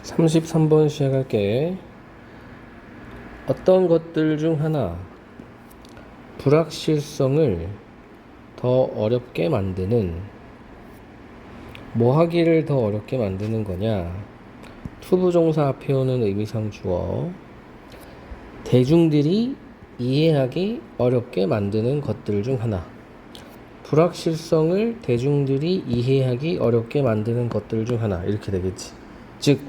33번 시작할게. 어떤 것들 중 하나 불확실성을 더 어렵게 만드는, 뭐 하기를 더 어렵게 만드는 거냐? 투부정사 앞에 오는 의미상 주어, 대중들이 이해하기 어렵게 만드는 것들 중 하나. 불확실성을 대중들이 이해하기 어렵게 만드는 것들 중 하나, 이렇게 되겠지. 즉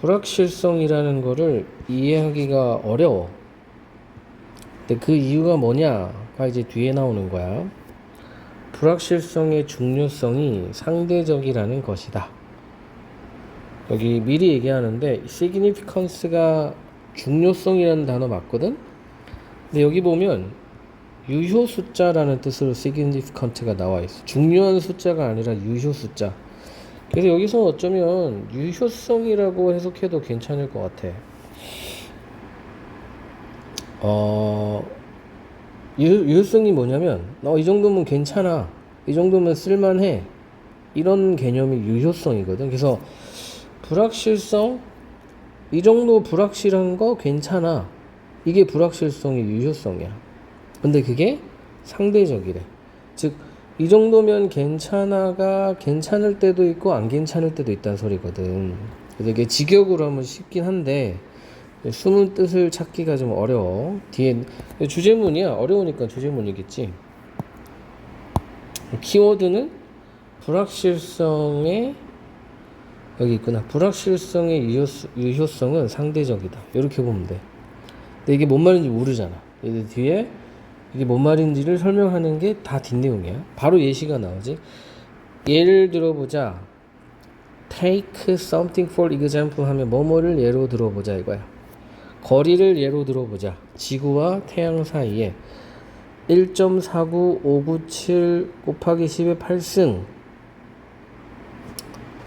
불확실성이라는 거를 이해하기가 어려워. 근데 그 이유가 뭐냐가 이제 뒤에 나오는 거야. 불확실성의 중요성이 상대적이라는 것이다. 여기 미리 얘기하는데 significance가 중요성이라는 단어 맞거든. 근데 여기 보면 유효 숫자라는 뜻으로 significant가 나와 있어. 중요한 숫자가 아니라 유효 숫자. 그래서 여기서 어쩌면 유효성이라고 해석해도 괜찮을 것 같아. 유효성이 뭐냐면 이 정도면 괜찮아, 이 정도면 쓸만해, 이런 개념이 유효성이거든. 그래서 불확실성, 이 정도 불확실한 거 괜찮아, 이게 불확실성의 유효성이야. 근데 그게 상대적이래. 즉 이 정도면 괜찮아가 괜찮을 때도 있고 안 괜찮을 때도 있다는 소리거든. 그래서 이게 직역으로 하면 쉽긴 한데 숨은 뜻을 찾기가 좀 어려워. 뒤에 주제문이야. 어려우니까 주제문이겠지. 키워드는 불확실성의, 여기 있구나. 불확실성의 유효성은 상대적이다. 이렇게 보면 돼. 근데 이게 뭔 말인지 모르잖아. 뒤에 이게 뭔 말인지를 설명하는 게 다 뒷내용이야. 바로 예시가 나오지. 예를 들어보자. Take something for example 하면 뭐뭐를 예로 들어보자 이거야. 거리를 예로 들어보자. 지구와 태양 사이에 1.49597 곱하기 10의 8승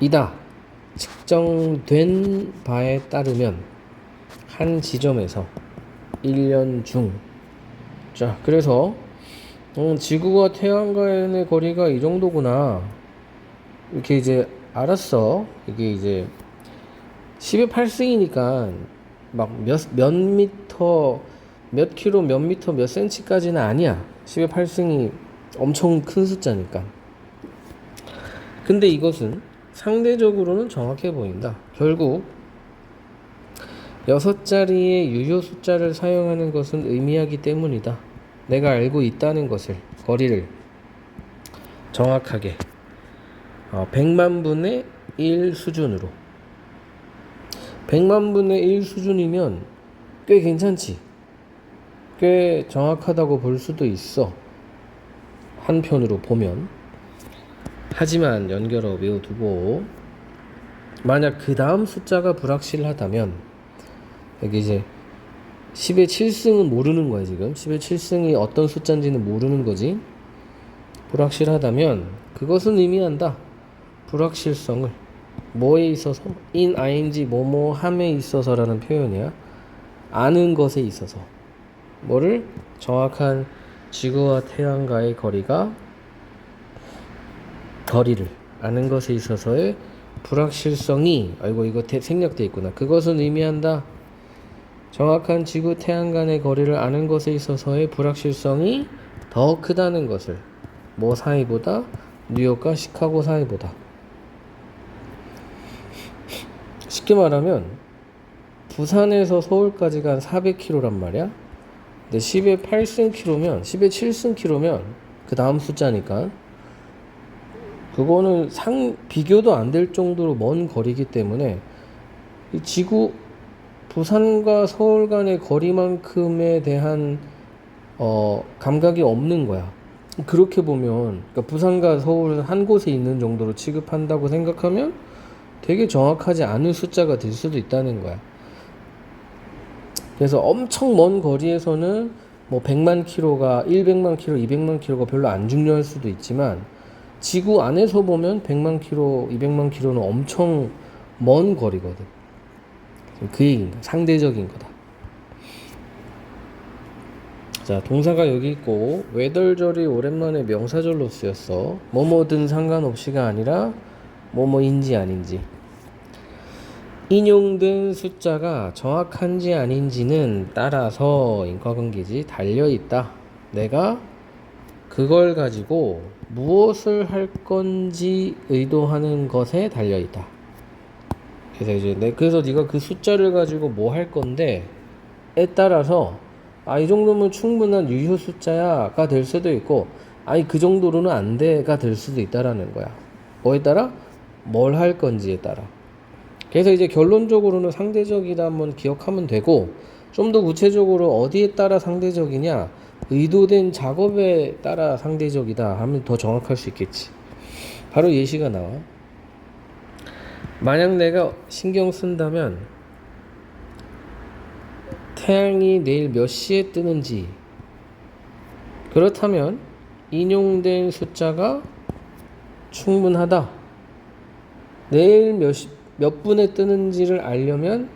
이다 측정된 바에 따르면 한 지점에서 1년 중, 자 그래서 지구와 태양과의 거리가 이 정도구나, 이렇게 이제 알았어. 이게 이제 10의 8승이니까 막 몇 미터, 몇 킬로, 몇 미터, 몇 센치까지는 아니야. 10의 8승이 엄청 큰 숫자니까. 근데 이것은 상대적으로는 정확해 보인다. 결국 6자리의 유효 숫자를 사용하는 것은 의미하기 때문이다. 내가 알고 있다는 것을, 거리를 정확하게 100만 분의 1 수준으로. 100만 분의 1 수준이면 꽤 괜찮지. 꽤 정확하다고 볼 수도 있어, 한편으로 보면. 하지만 연결어 외워두고, 만약 그 다음 숫자가 불확실하다면, 여기 이제 10의 7승은 모르는 거야. 지금 10의 7승이 어떤 숫자인지는 모르는 거지. 불확실하다면 그것은 의미한다. 불확실성을 뭐에 있어서, in ing 뭐뭐 함에 있어서라는 표현이야. 아는 것에 있어서. 뭐를? 정확한 지구와 태양과의 거리를 아는 것에 있어서의 불확실성이, 아이고 이거 생략돼 있구나. 그것은 의미한다. 정확한 지구 태양 간의 거리를 아는 것에 있어서의 불확실성이 더 크다는 것을. 뭐 사이보다? 뉴욕과 시카고 사이보다. 쉽게 말하면 부산에서 서울까지가 한 400km란 말이야. 근데 10의 8승 km면, 10의 7승 km면 그 다음 숫자니까 그거는 비교도 안 될 정도로 먼 거리이기 때문에 이 지구, 부산과 서울 간의 거리만큼에 대한 감각이 없는 거야. 그렇게 보면, 그러니까 부산과 서울은 한 곳에 있는 정도로 취급한다고 생각하면 되게 정확하지 않은 숫자가 될 수도 있다는 거야. 그래서 엄청 먼 거리에서는 뭐 100만 킬로가, 100만 킬로, 200만 킬로가 별로 안 중요할 수도 있지만, 지구 안에서 보면 100만 킬로, 200만 킬로는 엄청 먼 거리거든. 그 얘기인가? 상대적인 거다. 자, 동사가 여기 있고, 외덜절이 오랜만에 명사절로 쓰였어. 뭐뭐든 상관없이가 아니라 뭐뭐인지 아닌지. 인용된 숫자가 정확한지 아닌지는 따라서 인과관계지 달려있다. 내가 그걸 가지고 무엇을 할 건지 의도하는 것에 달려있다. 그래서 이제 그래서 네가 그 숫자를 가지고 뭐 할 건데에 따라서 이 정도면 충분한 유효 숫자야가 될 수도 있고 아니 그 정도로는 안 돼가 될 수도 있다라는 거야. 뭐에 따라? 뭘 할 건지에 따라. 그래서 이제 결론적으로는 상대적이다 한번 기억하면 되고 좀 더 구체적으로 어디에 따라 상대적이냐 의도된 작업에 따라 상대적이다 하면 더 정확할 수 있겠지. 바로 예시가 나와. 만약 내가 신경 쓴다면 태양이 내일 몇 시에 뜨는지 그렇다면 인용된 숫자가 충분하다. 내일 몇 분에 뜨는지를 알려면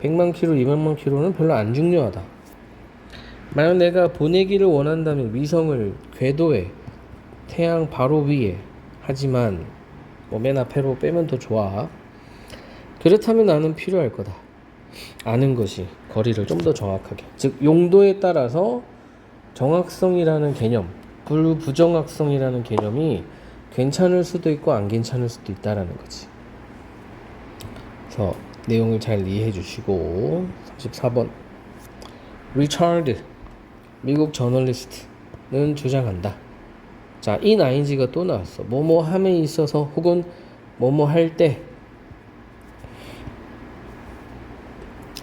100만 킬로, 200만 킬로는 별로 안 중요하다. 만약 내가 보내기를 원한다면 위성을 궤도에 태양 바로 위에 하지만 맨 앞에로 빼면 더 좋아. 그렇다면 나는 필요할 거다. 아는 것이 거리를 좀 더 정확하게. 즉 용도에 따라서 정확성이라는 개념, 부정확성이라는 개념이 괜찮을 수도 있고 안 괜찮을 수도 있다라는 거지. 그래서 내용을 잘 이해해 주시고 34번 리차드 미국 저널리스트는 주장한다. 자, in ing가 또 나왔어. 뭐뭐 함에 있어서 혹은 뭐뭐 할 때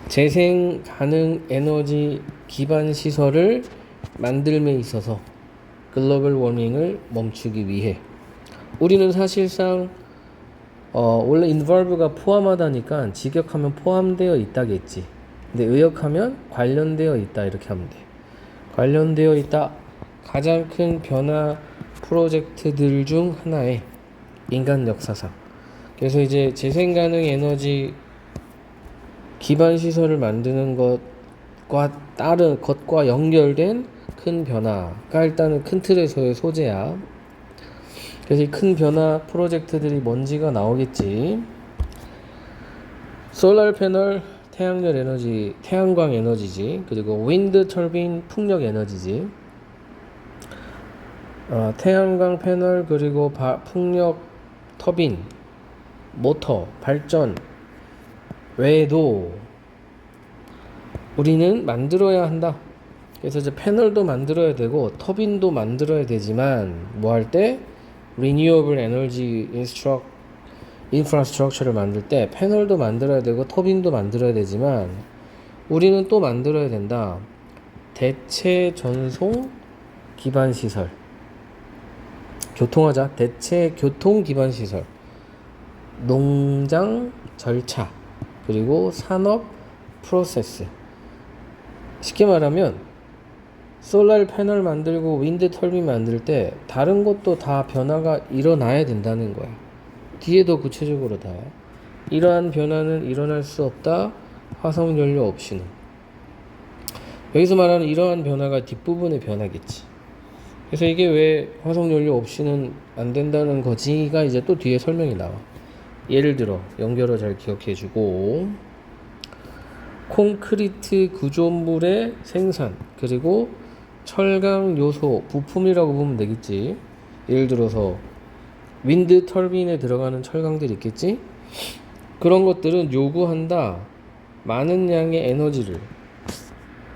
재생 가능 에너지 기반 시설을 만들음에 있어서 글로벌 워밍을 멈추기 위해 우리는 사실상 원래 involve가 포함하다니까 직역하면 포함되어 있다겠지. 근데 의역하면 관련되어 있다 이렇게 하면 돼. 관련되어 있다. 가장 큰 변화 프로젝트들 중 하나에 인간 역사상. 그래서 이제 재생가능 에너지 기반 시설을 만드는 것과 연결된 큰 변화가 일단은 큰 틀에서의 소재야. 그래서 이 큰 변화 프로젝트들이 뭔지가 나오겠지. 솔라 패널 태양열 에너지, 태양광 에너지지. 그리고 윈드 터빈 풍력 에너지지. 태양광 패널 그리고 풍력 터빈 모터 발전 외에도 우리는 만들어야 한다. 그래서 이제 패널도 만들어야 되고 터빈도 만들어야 되지만 뭐 할 때 Renewable Energy Infrastructure를 만들 때 패널도 만들어야 되고 터빈도 만들어야 되지만 우리는 또 만들어야 된다. 대체 전송 기반 시설. 교통하자. 대체 교통 기반 시설. 농장 절차. 그리고 산업 프로세스. 쉽게 말하면 솔라 패널 만들고 윈드 터빈 만들 때 다른 것도 다 변화가 일어나야 된다는 거야. 뒤에 더 구체적으로 다 이러한 변화는 일어날 수 없다. 화석연료 없이는. 여기서 말하는 이러한 변화가 뒷부분의 변화겠지. 그래서 이게 왜 화석연료 없이는 안 된다는 거지가 이제 또 뒤에 설명이 나와. 예를 들어 연결어 잘 기억해 주고 콘크리트 구조물의 생산 그리고 철강 요소 부품이라고 보면 되겠지. 예를 들어서 윈드 터빈에 들어가는 철강들 있겠지. 그런 것들은 요구한다. 많은 양의 에너지를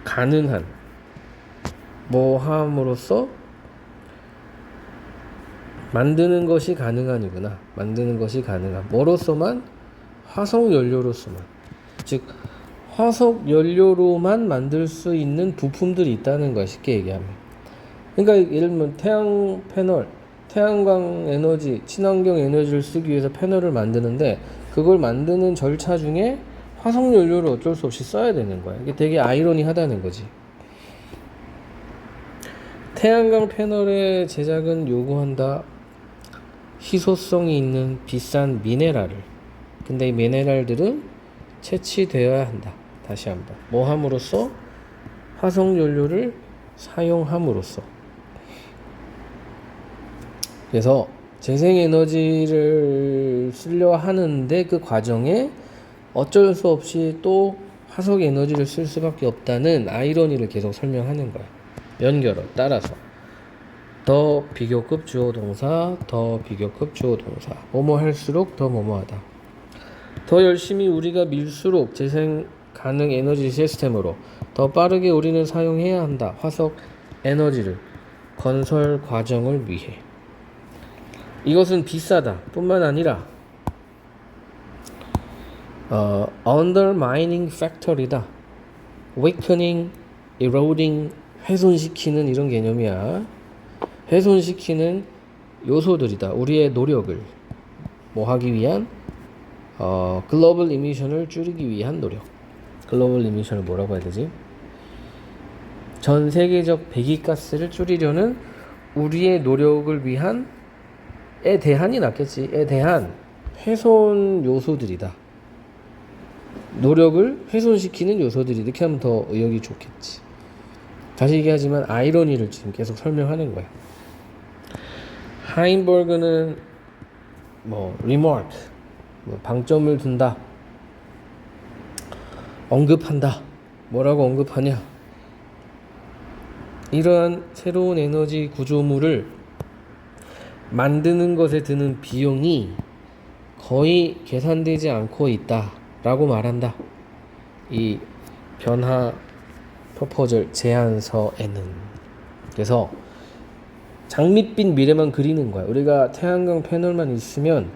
가능한 뭐 함으로써 만드는 것이 가능한이구나. 만드는 것이 가능한 뭐로서만? 화석 연료로서만. 즉 화석 연료로만 만들 수 있는 부품들이 있다는 거야. 쉽게 얘기하면. 그러니까 예를 들면 태양 패널, 태양광 에너지, 친환경 에너지를 쓰기 위해서 패널을 만드는데 그걸 만드는 절차 중에 화석 연료를 어쩔 수 없이 써야 되는 거야. 이게 되게 아이러니하다는 거지. 태양광 패널의 제작은 요구한다. 희소성이 있는 비싼 미네랄을. 근데 이 미네랄들은 채취되어야 한다. 다시 한번. 뭐 함으로써? 화석 연료를 사용함으로써. 그래서 재생에너지를 쓰려 하는데 그 과정에 어쩔 수 없이 또 화석 에너지를 쓸 수밖에 없다는 아이러니를 계속 설명하는 거야. 연결어 따라서 더 비교급 주어 동사, 더 비교급 주어 동사. 뭐뭐 할수록 더 뭐뭐하다. 더 열심히 우리가 밀수록 재생 가능 에너지 시스템으로 더 빠르게 우리는 사용해야 한다. 화석 에너지를 건설 과정을 위해. 이것은 비싸다 뿐만 아니라 undermining factor이다. weakening, eroding, 훼손시키는 이런 개념이야. 훼손시키는 요소들이다. 우리의 노력을 뭐 하기 위한 글로벌 이미션을 줄이기 위한 노력. 글로벌 이미션을 뭐라고 해야 되지? 전 세계적 배기가스를 줄이려는 우리의 노력을 위한 에 대한이 낫겠지. 에 대한 훼손 요소들이다. 노력을 훼손시키는 요소들이 이렇게 하면 더 의역이 좋겠지. 다시 얘기하지만 아이러니를 지금 계속 설명하는 거야. 하인버그는 뭐 remark, 뭐 방점을 둔다, 언급한다. 뭐라고 언급하냐? 이러한 새로운 에너지 구조물을 만드는 것에 드는 비용이 거의 계산되지 않고 있다라고 말한다. 이 변화 프로포절 제안서에는. 그래서 장밋빛 미래만 그리는 거야. 우리가 태양광 패널만 있으면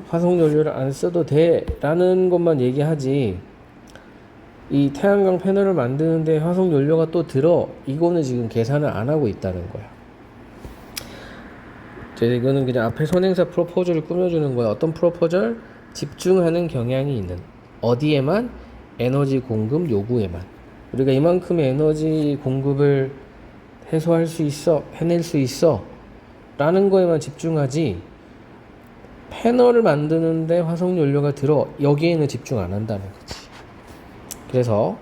화석 연료를 안 써도 돼 라는 것만 얘기하지, 이 태양광 패널을 만드는데 화석 연료가 또 들어, 이거는 지금 계산을 안 하고 있다는 거야. 이거는 그냥 앞에 선행사 프로포절을 꾸며주는 거야. 어떤 프로포절? 집중하는 경향이 있는, 어디에만? 에너지 공급 요구에만. 우리가 이만큼의 에너지 공급을 해소할 수 있어, 해낼 수 있어 라는 거에만 집중하지, 패널을 만드는데 화석 연료가 들어, 여기에는 집중 안 한다는 거지. 그래서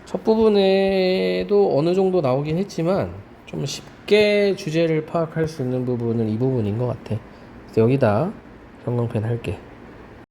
첫 부분에도 어느 정도 나오긴 했지만 좀 쉽게 주제를 파악할 수 있는 부분은 이 부분인 것 같아. 그래서 여기다 형광펜 할게.